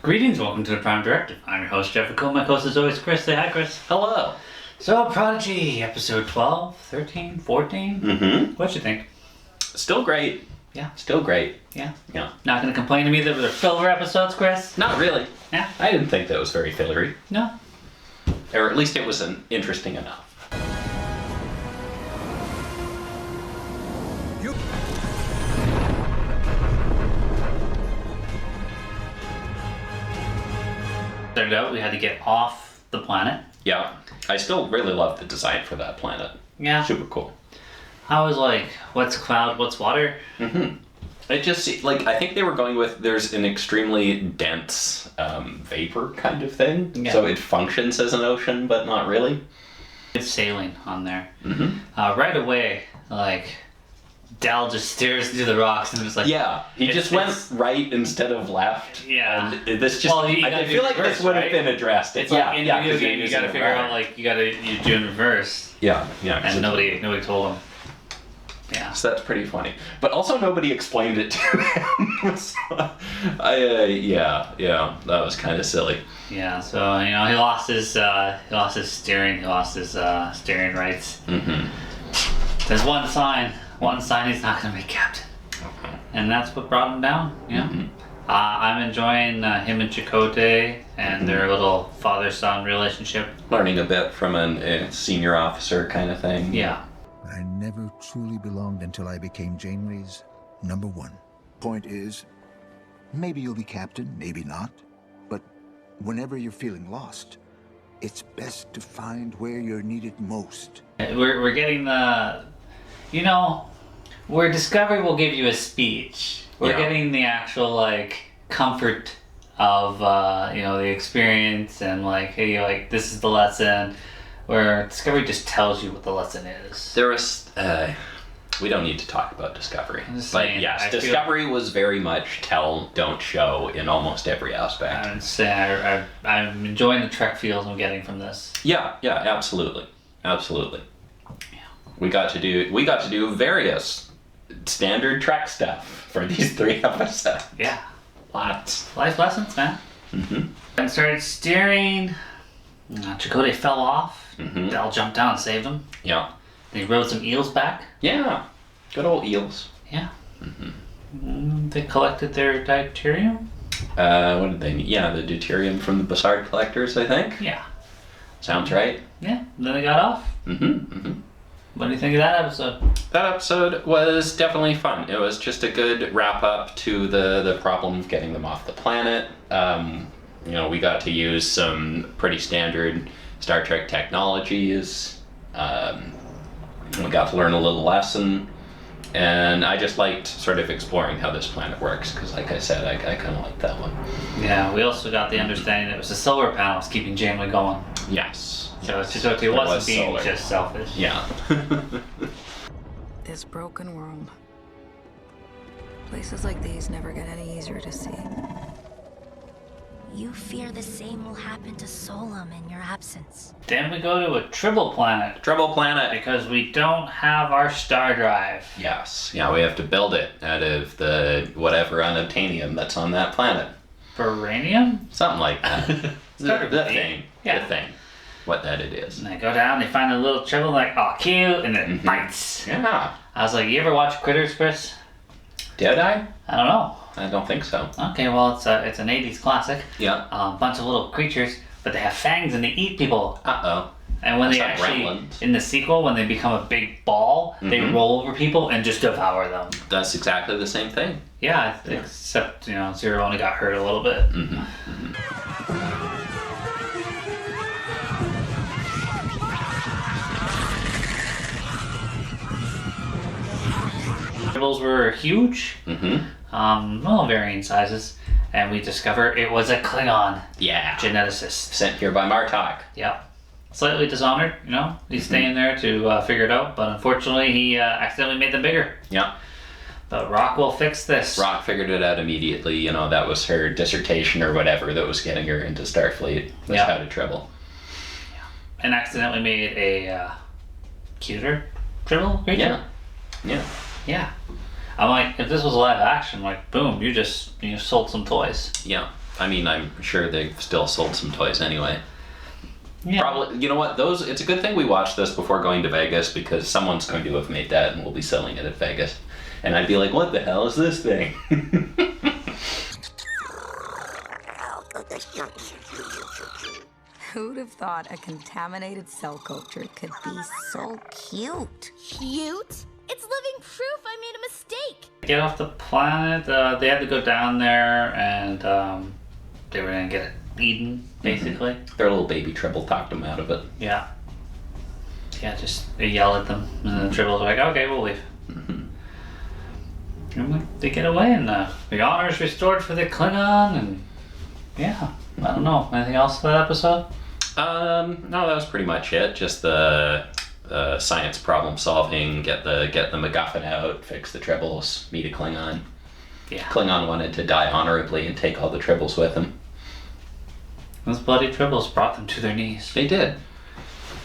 Greetings, welcome to the Prime Directive. I'm your host, Jeff McCall. My host is always Chris. Say hi, Chris. Hello. So, Prodigy, episode 12, 13, 14. Mm-hmm. What'd you think? Still great. Yeah. Still great. Yeah. Yeah. Not gonna complain to me that they're filler episodes, Chris? Not really. Yeah. I didn't think that was very fillery. No. Or at least it was interesting enough. Started out, we had to get off the planet. Yeah. I still really love the design for that planet. Yeah. Super cool. I was like, what's cloud, what's water? Mm-hmm. It just, like, I think they were going with, there's an extremely dense vapor kind of thing. Yeah. So it functions as an ocean, but not really. It's sailing on there. Mm-hmm. Right away, like, Dal just stares through the rocks and was like... Yeah, he just went right instead of left. Yeah. And this just, Well, I feel like reverse, this would have right? been addressed. It's like in a video 'cause game, you're you gotta using figure a out, like, you do in reverse. Yeah. And nobody told him. Yeah. So that's pretty funny. But also nobody explained it to him. So, yeah, that was kind of silly. Yeah, so, he lost his steering, steering rights. Mm-hmm. There's one sign he's not gonna be captain. Okay. And that's what brought him down, Mm-hmm. I'm enjoying him and Chakotay and their little father-son relationship. Learning a bit from a senior officer kind of thing. Yeah. I never truly belonged until I became Janeway's number one. Point is, maybe you'll be captain, maybe not. But whenever you're feeling lost, it's best to find where you're needed most. We're getting the, where Discovery will give you a speech. We're getting the actual, like, comfort of, the experience and, like, hey, like, this is the lesson. Where Discovery just tells you what the lesson is. There was, we don't need to talk about Discovery. I'm just But saying, yes, Discovery was very much tell, don't show in almost every aspect. I'm enjoying the Trek feels I'm getting from this. Yeah, absolutely. Yeah. We got to do various standard Trek stuff for these 3 episodes. Yeah. Lots. Life lessons, man. Mm-hmm. And started steering. Chakotay fell off. Mm-hmm. Dal jumped down and saved him. Yeah. They rode some eels back. Yeah. Good old eels. Yeah. Mm-hmm. They collected their deuterium. What did they need? Yeah, the deuterium from the Bassard collectors, I think. Yeah. Sounds right. Yeah. Then they got off. Mm-hmm. What do you think of that episode? That episode was definitely fun. It was just a good wrap up to the problem of getting them off the planet. We got to use some pretty standard Star Trek technologies. We got to learn a little lesson. And I just liked sort of exploring how this planet works, because like I said, I kind of liked that one. Yeah, we also got the understanding that it was the solar panels keeping Janeway going. Yes. So Chakotay wasn't being solar. just selfish. Yeah. This broken world. Places like these never get any easier to see. You fear the same will happen to Solum in your absence. Then we go to a tribble planet. Trouble planet. Because we don't have our star drive. Yes. Yeah, we have to build it out of the whatever unobtainium that's on that planet. Baranium? Something like that. the B. thing. Yeah. The thing. What that it is. And they go down, they find a little tribble, like, oh, cute, and it bites. Yeah. I was like, you ever watch Critters, Chris? Did I? I don't know. I don't think so. Okay, well, it's an 80s classic. Yeah. A bunch of little creatures, but they have fangs and they eat people. Uh-oh. And when That's they not actually, Gremlins. in the sequel, when they become a big ball, they roll over people and just devour them. That's exactly the same thing. Yeah, except, Zero only got hurt a little bit. Tribbles were huge, varying sizes, and we discover it was a Klingon Yeah. geneticist. Sent here by Rok-Tahk. Yep. Slightly dishonored, he's staying there to figure it out, but unfortunately he accidentally made them bigger. Yeah. But Rok will fix this. Rok figured it out immediately. That was her dissertation or whatever that was getting her into Starfleet. Was how to tribble. And accidentally made a cuter tribble creature. Yeah. Yeah. I'm like, if this was live action, like, boom, you sold some toys. Yeah. I mean, I'm sure they've still sold some toys anyway. Yeah. Probably, you know what, it's a good thing we watched this before going to Vegas, because someone's going to have made that and we'll be selling it at Vegas. And I'd be like, what the hell is this thing? Who'd have thought a contaminated cell culture could be so cute? Cute? It's living proof I made a mistake. Get off the planet. They had to go down there, and they were gonna get eaten, basically. Their little baby tribble talked them out of it. Yeah. Yeah, just they yell at them, and the tribbles are like, "Okay, we'll leave." And they get away, and the honor is restored for the Klingon, and yeah, I don't know. Anything else to that episode? No, that was pretty much it. Just the science problem solving, get the MacGuffin out, fix the tribbles, meet a Klingon. Yeah. Klingon wanted to die honorably and take all the tribbles with him. Those bloody tribbles brought them to their knees. They did.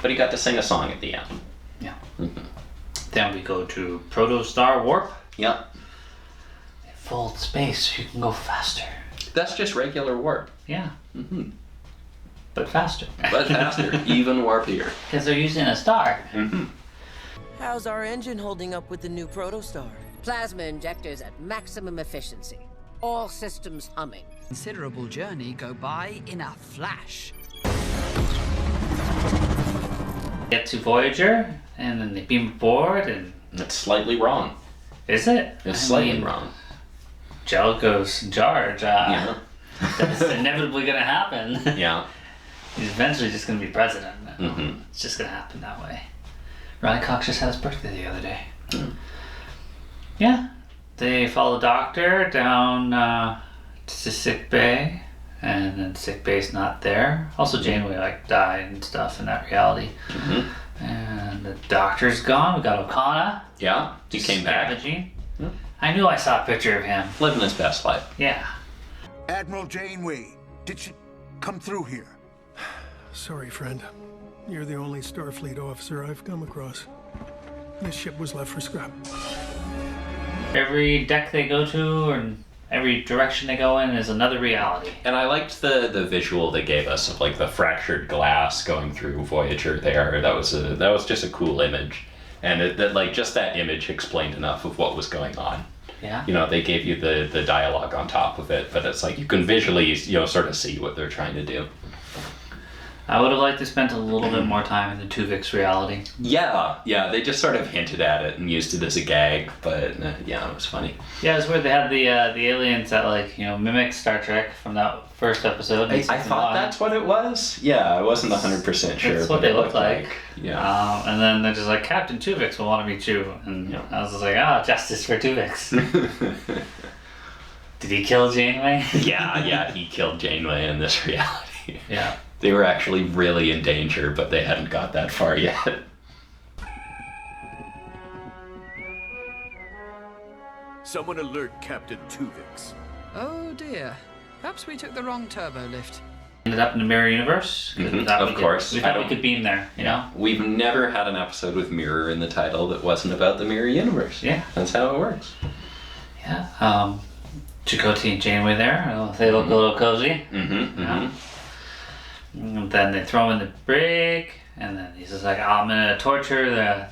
But he got to sing a song at the end. Yeah. Then we go to Protostar warp. Yep. Full space, so you can go faster. That's just regular warp. Yeah. But faster. But faster, even warpier. Because they're using a star. How's our engine holding up with the new Protostar? Plasma injectors at maximum efficiency. All systems humming. Considerable journey go by in a flash. Get to Voyager, and then they beam aboard, and... It's slightly wrong. Is it? It's slightly wrong. Jellicoe's in charge. Yeah. That's inevitably going to happen. Yeah. He's eventually just going to be president. It's just going to happen that way. Rok-Tahk just had his birthday the other day. Yeah. They follow the doctor down to sick bay, and then sick bay's not there. Also, Janeway died and stuff in that reality. And the doctor's gone. We got Okana. Yeah, he came back. I knew I saw a picture of him. Living his best life. Yeah. Admiral Janeway, did she come through here? Sorry, friend. You're the only Starfleet officer I've come across. This ship was left for scrap. Every deck they go to and every direction they go in is another reality. And I liked the visual they gave us of like the fractured glass going through Voyager there. That was just a cool image. And just that image explained enough of what was going on. Yeah. You know, they gave you the dialogue on top of it, but it's like you can visually, sort of see what they're trying to do. I would have liked to spend a little bit more time in the Tuvix reality. Yeah, they just sort of hinted at it and used it as a gag, but yeah, it was funny. Yeah, it's weird. They had the aliens that mimic Star Trek from that first episode. I thought that's what it was. Yeah, I wasn't 100% sure. That's what they looked like. Yeah. And then they're just like, Captain Tuvix will want to meet you, and I was just like, justice for Tuvix. Did he kill Janeway? yeah, he killed Janeway in this reality. Yeah. They were actually really in danger, but they hadn't got that far yet. Someone alert Captain Tuvix. Oh dear. Perhaps we took the wrong turbo lift. Ended up in the mirror universe. Of course. We thought we could beam there, you know? We've never had an episode with mirror in the title that wasn't about the mirror universe. Yeah. That's how it works. Yeah. Chakotay and Janeway there. They look a little cozy. And then they throw him in the brig, and then he's just like, I'm gonna torture I'm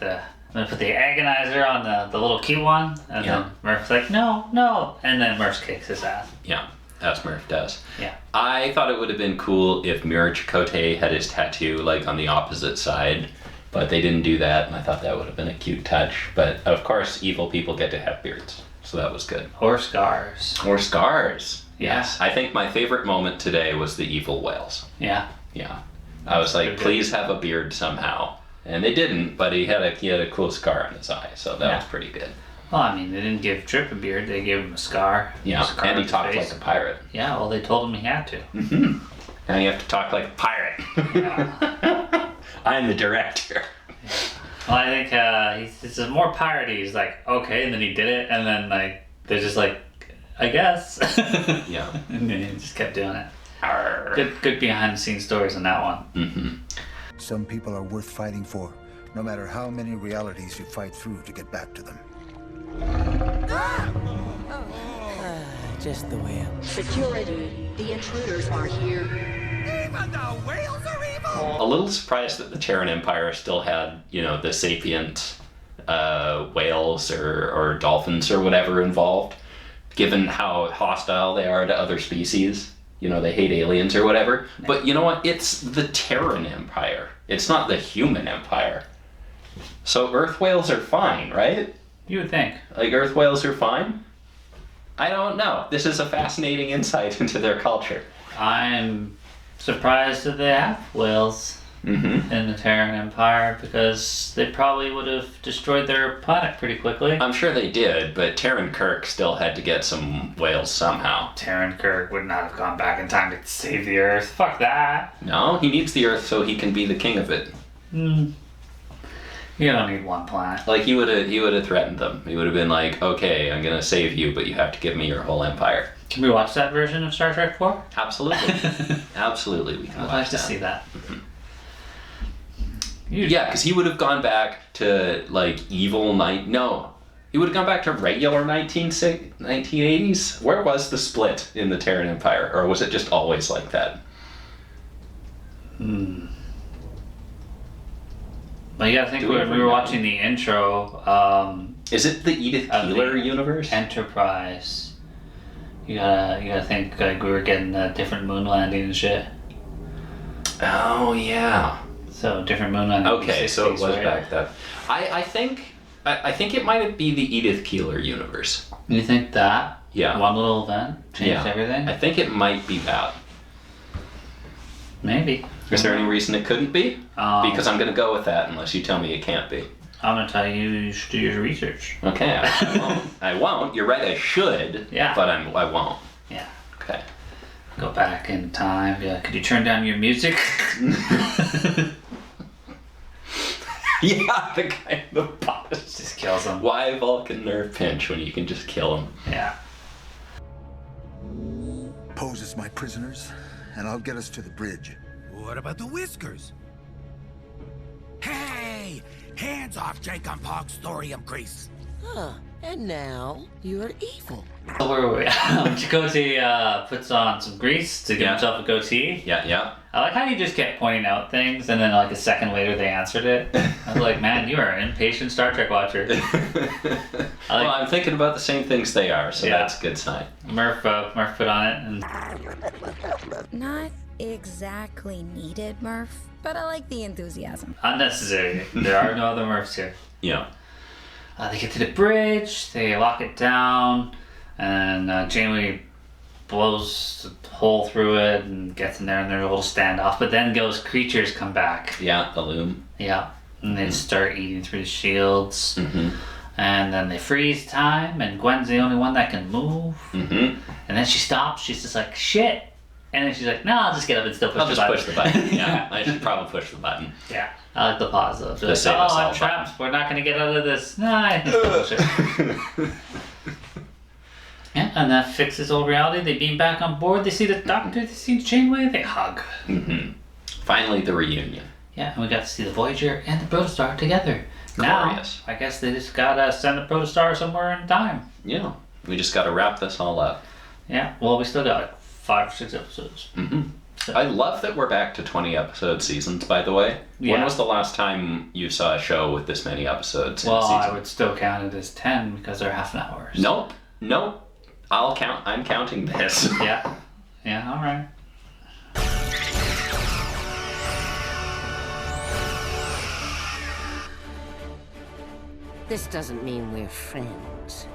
gonna put the agonizer on the little cute one, and then Murf's like, no, and then Murf kicks his ass. Yeah, as Murf does. Yeah. I thought it would have been cool if Mirror Chakotay had his tattoo on the opposite side, but they didn't do that, and I thought that would have been a cute touch. But of course, evil people get to have beards, so that was good. Or scars. Or scars. Yeah. Yes. I think my favorite moment today was the evil whales. Yeah. Yeah. I was like, please have a beard somehow. And they didn't, but he had a cool scar on his eye, so that was pretty good. Well, I mean, they didn't give Trip a beard, they gave him a scar. Yeah, and he talked like a pirate. Yeah, well, they told him he had to. Now you have to talk like a pirate. Yeah. I'm the director. Yeah. Well, I think it's more piratey. He's like, okay, and then he did it, and then they're just like, I guess. Yeah. And then he just kept doing it. Good behind the scenes stories on that one. Some people are worth fighting for, no matter how many realities you fight through to get back to them. Just the way I'm... Security. The intruders are here. Even the whales are evil! A little surprised that the Terran Empire still had, you know, the sapient whales or dolphins or whatever involved, given how hostile they are to other species. You know, they hate aliens or whatever. But you know what? It's the Terran Empire. It's not the human empire. So Earth whales are fine, right? You would think. Like, Earth whales are fine? I don't know. This is a fascinating insight into their culture. I'm surprised that they have whales in the Terran Empire, because they probably would have destroyed their planet pretty quickly. I'm sure they did, but Terran Kirk still had to get some whales somehow. Terran Kirk would not have gone back in time to save the Earth. Fuck that. No, he needs the Earth so he can be the king of it. You don't need one planet. Like, he would have threatened them. He would have been like, okay, I'm gonna save you, but you have to give me your whole empire. Can we watch that version of Star Trek 4? Absolutely. Absolutely, we can watch that. I'd like to see that. Yeah, because he would have gone back to, like, evil No. He would have gone back to regular 1980s? Where was the split in the Terran Empire? Or was it just always like that? Well, you gotta think, when we were watching the intro, is it the Edith Keeler universe? Enterprise. You gotta think, like, we were getting a different moon landing and shit. Oh, yeah. So, different moon landing. Okay, so it was back then. I think it might be the Edith Keeler universe. You think that? Yeah. One little event changed everything? I think it might be that. Maybe. Is there any reason it couldn't be? Because I'm going to go with that unless you tell me it can't be. I'm going to tell you should do your research. Okay, I won't. I won't. You're right, I should. Yeah. But I won't. Yeah. Okay. Go back in time. Yeah. Could you turn down your music? Yeah, the guy in the box just kills him. Why Vulcan nerve pinch when you can just kill him? Yeah. Pose as my prisoners, and I'll get us to the bridge. What about the whiskers? Hey! Hands off Jankom Pog's thorium grease! Huh. And now, you're evil. So where were we? Chakotay puts on some grease to give himself a goatee. Yeah. I like how you just kept pointing out things, and then like a second later they answered it. I was like, man, you are an impatient Star Trek watcher. Well, I'm thinking about the same things they are, so that's a good sign. Murf put on it. And... Not exactly needed, Murf, but I like the enthusiasm. Unnecessary. There are no other Murfs here. Yeah. They get to the bridge, they lock it down, and Janeway blows a hole through it and gets in there, and there's a little standoff. But then those creatures come back. Yeah, the loom. Yeah, and they start eating through the shields. And then they freeze time, and Gwen's the only one that can move. And then she stops, she's just like, shit. And then she's like, no, I'll just get up and still push the button. I'll just push the button. Yeah, I should probably push the button. Yeah, I like the pause though. Like, oh, I'm trapped. We're not going to get out of this. No, I think push it. Yeah, and that fixes all reality. They beam back on board. They see the Doctor. They see Janeway. They hug. Finally, the reunion. Yeah, and we got to see the Voyager and the Protostar together. Glorious. Now, I guess they just got to send the Protostar somewhere in time. Yeah, we just got to wrap this all up. Yeah, well, we still got like 5 or 6 episodes. So. I love that we're back to 20 episode seasons, by the way. Yeah. When was the last time you saw a show with this many episodes in a season? I would still count it as 10 because they're half an hour. Nope. I'm counting this. Yeah, all right. This doesn't mean we're friends.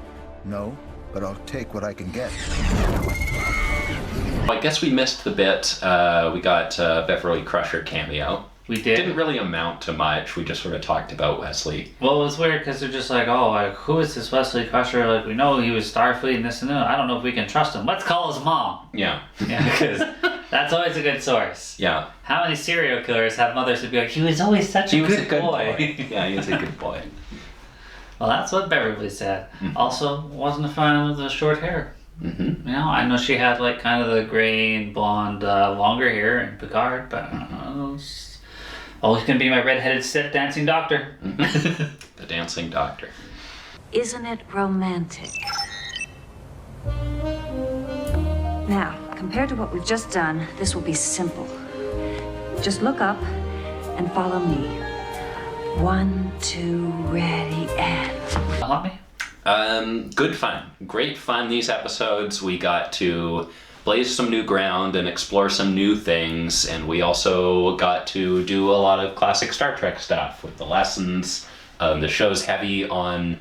No, but I'll take what I can get. I guess we missed the bit. We got Beverly Crusher cameo. We did. Didn't really amount to much. We just sort of talked about Wesley. Well, it was weird because they're just like, oh, like, who is this Wesley Crusher? Like, we know he was Starfleet and this and that. I don't know if we can trust him. Let's call his mom. Yeah. Yeah, because that's always a good source. Yeah. How many serial killers have mothers who be like, he was always such a good boy. Yeah, he was a good boy. Well, that's what Beverly said. Also, wasn't a fan of the short hair. You know, I know she had like kind of the gray and blonde, longer hair in Picard, but always gonna be my redheaded step dancing doctor. The dancing doctor. Isn't it romantic? Now, compared to what we've just done, this will be simple. Just look up and follow me. 1, 2, ready, and... Help me? Good fun. Great fun, these episodes. We got to blaze some new ground and explore some new things, and we also got to do a lot of classic Star Trek stuff with the lessons. The show is heavy on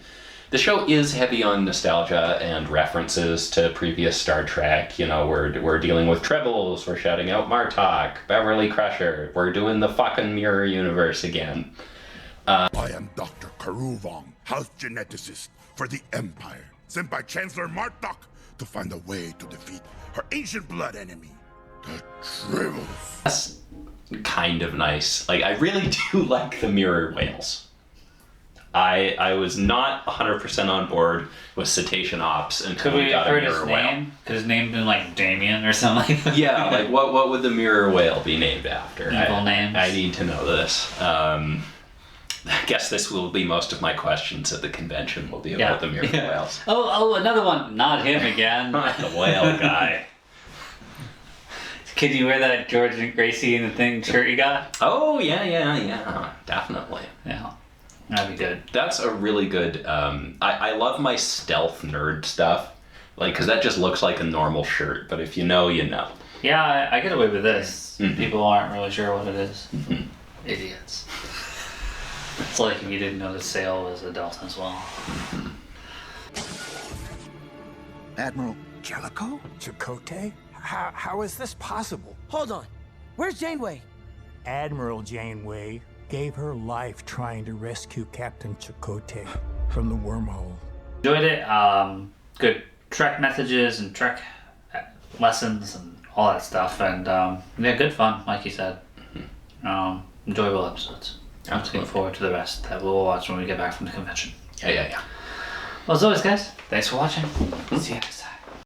nostalgia and references to previous Star Trek. You know, we're dealing with tribbles, we're shouting out Martok, Beverly Crusher, we're doing the fucking mirror universe again. I am Dr. Karuvong, house geneticist for the Empire, sent by Chancellor Martok to find a way to defeat her ancient blood enemy, the tribbles. That's kind of nice. Like, I really do like the mirror whales. I was not 100% on board with cetacean ops until we got a mirror whale. Name? Could his name been like Damien or something like that? Yeah, like what would the mirror whale be named after? Evil names. I need to know this. I guess this will be most of my questions at the convention will be about the mirror whales. Oh, another one. Not him again. The whale guy. Could you wear that George and Gracie and the thing shirt you got? Oh, yeah. Definitely. Yeah. That'd be good. That's a really good... I love my stealth nerd stuff. Like, because that just looks like a normal shirt. But if you know, you know. Yeah, I get away with this. Mm-hmm. People aren't really sure what it is. Mm-hmm. Idiots. It's like if you didn't know the sail was a delta as well. Mm-hmm. Admiral Jellicoe? Chakotay? How is this possible? Hold on. Where's Janeway? Admiral Janeway gave her life trying to rescue Captain Chakotay from the wormhole. Enjoyed it. Good Trek messages and Trek lessons and all that stuff. And yeah, good fun, like you said. Enjoyable episodes. I'm looking forward to the rest that we'll watch when we get back from the convention. Yeah. Well, as always, guys, thanks for watching. See you next time.